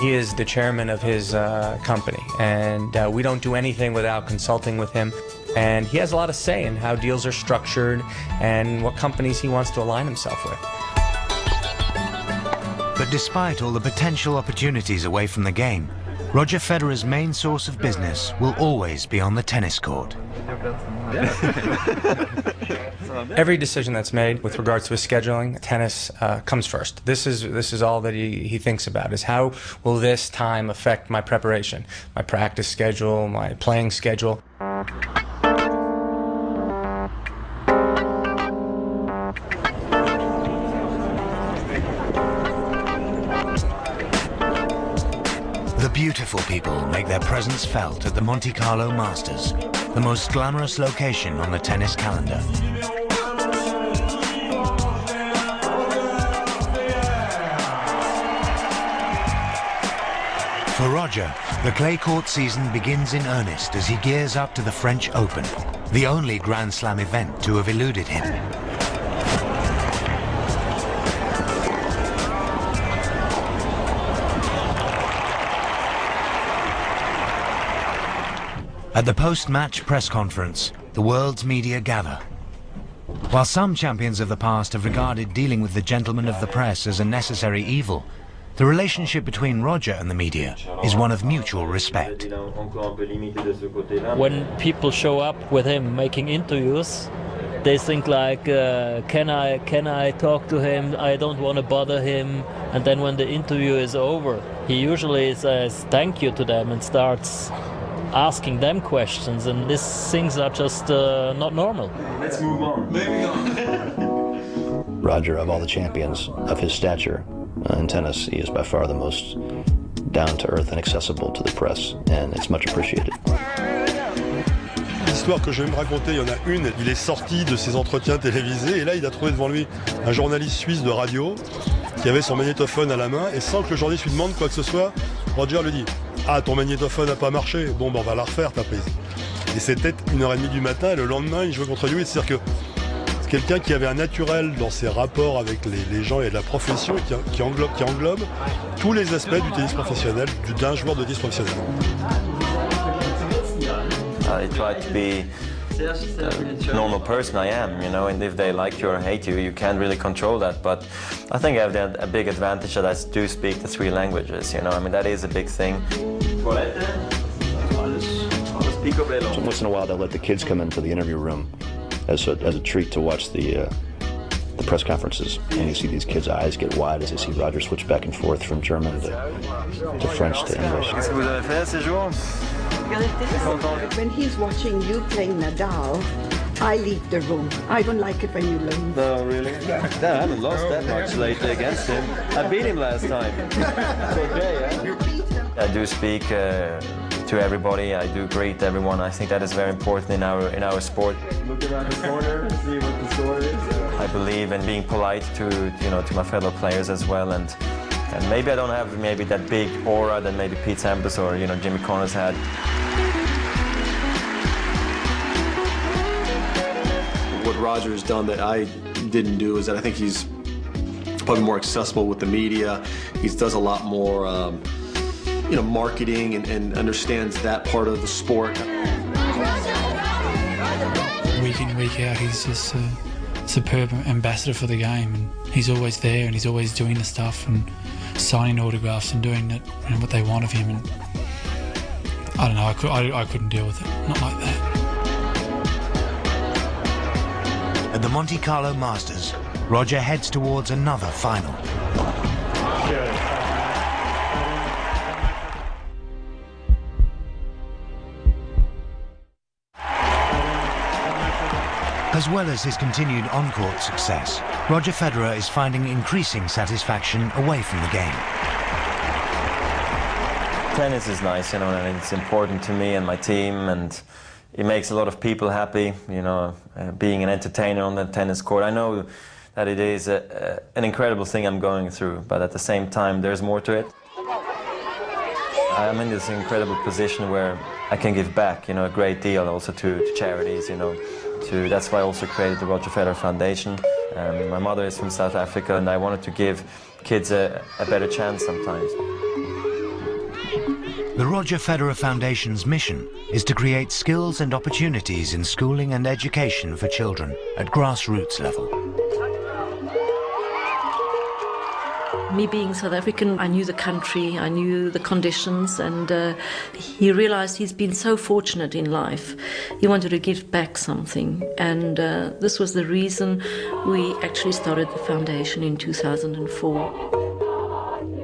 He is the chairman of his company, and we don't do anything without consulting with him. And he has a lot of say in how deals are structured and what companies he wants to align himself with. But despite all the potential opportunities away from the game, Roger Federer's main source of business will always be on the tennis court. Every decision that's made with regards to his scheduling, tennis comes first. This is all that he thinks about, is how will this time affect my preparation, my practice schedule, my playing schedule. The beautiful people make their presence felt at the Monte Carlo Masters, the most glamorous location on the tennis calendar. For Roger, the clay court season begins in earnest as he gears up to the French Open, the only Grand Slam event to have eluded him. At the post-match press conference, the world's media gather. While some champions of the past have regarded dealing with the gentlemen of the press as a necessary evil, the relationship between Roger and the media is one of mutual respect. When people show up with him making interviews, they think like, can I talk to him? I don't want to bother him. And then when the interview is over, he usually says thank you to them and starts asking them questions, and these things are just not normal. Let's move on. Moving on. Roger, of all the champions of his stature in tennis, he is by far the most down-to-earth and accessible to the press, and it's much appreciated. L'histoire que je vais me raconter, il y en a une, il est sorti de ses entretiens télévisés et là il a trouvé devant lui un journaliste suisse de radio qui avait son magnétophone à la main, et sans que le journaliste lui demande quoi que ce soit, Roger lui dit: ah, ton magnétophone n'a pas marché, bon ben on va la refaire ta prise. Et c'était 1h30 du matin, et le lendemain il jouait contre lui. C'est-à-dire que c'est quelqu'un qui avait un naturel dans ses rapports avec les gens et de la profession, et qui englobe tous les aspects du tennis professionnel, d'un joueur de tennis professionnel. I try to be a normal person I am, you know, and if they like you or hate you, you can't really control that. But I think I have a big advantage that I do speak the 3 languages, you know, I mean, that is a big thing. So once in a while they'll let the kids come into the interview room as a treat to watch the press conferences, and you see these kids' eyes get wide as they see Roger switch back and forth from German to French to English. Qu'est-ce que vous avez fait ces jours? When he's watching you playing Nadal, I leave the room. I don't like it when you lose. No, really? No, I haven't lost that much lately against him. I beat him last time. It's okay, yeah? I do speak to everybody. I do greet everyone. I think that is very important in our sport. Look around the corner, see what the score is. I believe in being polite to my fellow players as well, and maybe I don't have that big aura that maybe Pete Sampras or Jimmy Connors had. What Roger has done that I didn't do is that I think he's probably more accessible with the media. He does a lot more, marketing and understands that part of the sport. Week in, week out, he's just a superb ambassador for the game, and he's always there, and he's always doing the stuff and signing autographs and doing it, what they want of him. And I don't know, I couldn't deal with it, not like that. At the Monte Carlo Masters, Roger heads towards another final. As well as his continued on-court success, Roger Federer is finding increasing satisfaction away from the game. Tennis is nice, and it's important to me and my team, and it makes a lot of people happy, being an entertainer on the tennis court. I know that it is an incredible thing I'm going through, but at the same time, there's more to it. I'm in this incredible position where I can give back, a great deal also to charities, That's why I also created the Roger Federer Foundation. My mother is from South Africa, and I wanted to give kids a better chance sometimes. 2 minutes The Roger Federer Foundation's mission is to create skills and opportunities in schooling and education for children at grassroots level. Me being South African, I knew the country, I knew the conditions, and he realized he's been so fortunate in life. He wanted to give back something, and this was the reason we actually started the foundation in 2004.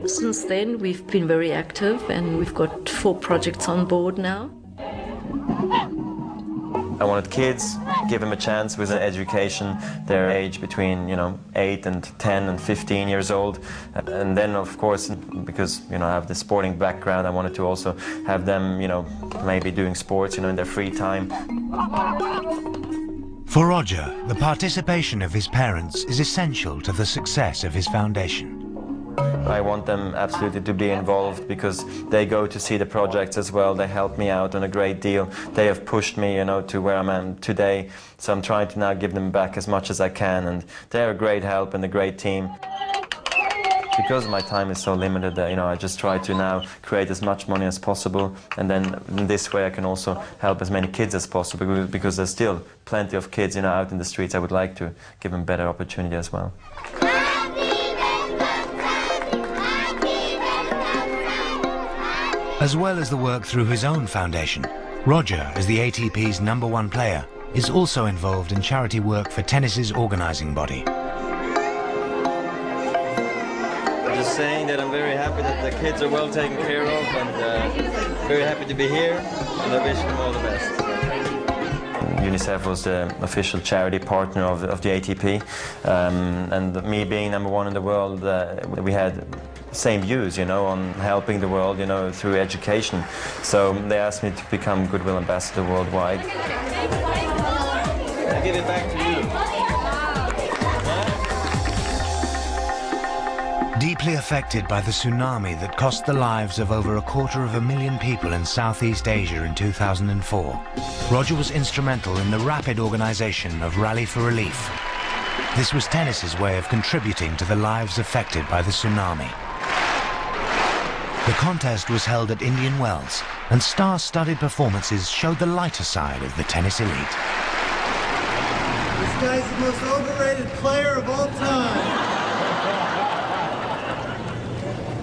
Since then, we've been very active, and we've got 4 projects on board now. I wanted kids, give them a chance with an education, their age between 8 and 10 and 15 years old. And then, of course, because I have the sporting background, I wanted to also have them maybe doing sports in their free time. For Roger, the participation of his parents is essential to the success of his foundation. I want them absolutely to be involved because they go to see the projects as well. They help me out on a great deal. They have pushed me, to where I am today. So I'm trying to now give them back as much as I can, and they're a great help and a great team. Because my time is so limited, I just try to now create as much money as possible, and then in this way I can also help as many kids as possible, because there's still plenty of kids, out in the streets. I would like to give them better opportunity as well. As well as the work through his own foundation, Roger, as the ATP's #1 player, is also involved in charity work for tennis's organising body. I'm just saying that I'm very happy that the kids are well taken care of, and very happy to be here, and I wish them all the best. UNICEF was the official charity partner of the ATP, and me being #1 in the world, we had same views, on helping the world, through education. So they asked me to become Goodwill Ambassador worldwide. I give it back to you. Deeply affected by the tsunami that cost the lives of over 250,000 people in Southeast Asia in 2004, Roger was instrumental in the rapid organisation of Rally for Relief. This was tennis's way of contributing to the lives affected by the tsunami. The contest was held at Indian Wells, and star-studded performances showed the lighter side of the tennis elite. This guy's the most overrated player of all time.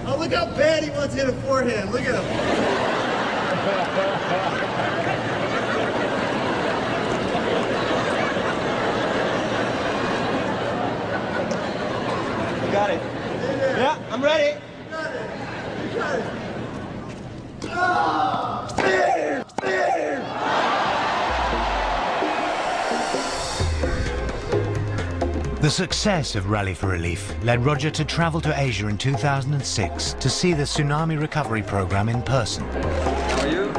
Oh, look how bad he wants to hit a forehand. Look at him. You got it. Yeah, I'm ready. The success of Rally for Relief led Roger to travel to Asia in 2006 to see the tsunami recovery program in person. How are you?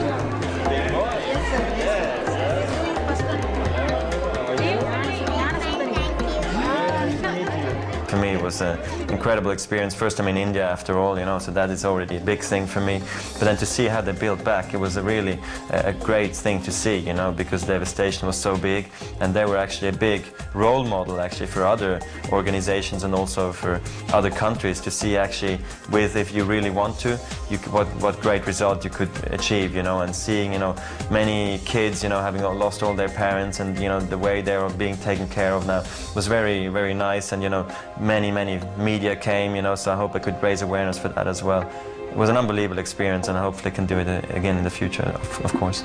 For me, it was an incredible experience. First time in India, after all, so that is already a big thing for me. But then to see how they built back, it was really a great thing to see, because the devastation was so big, and they were actually a big role model actually for other organizations and also for other countries to see actually if you really want to, what great result you could achieve, and seeing, many kids, having lost all their parents, and, the way they were being taken care of now was very, very nice, and, many media came, so I hope I could raise awareness for that as well. It was an unbelievable experience, and I hopefully can do it again in the future, of course.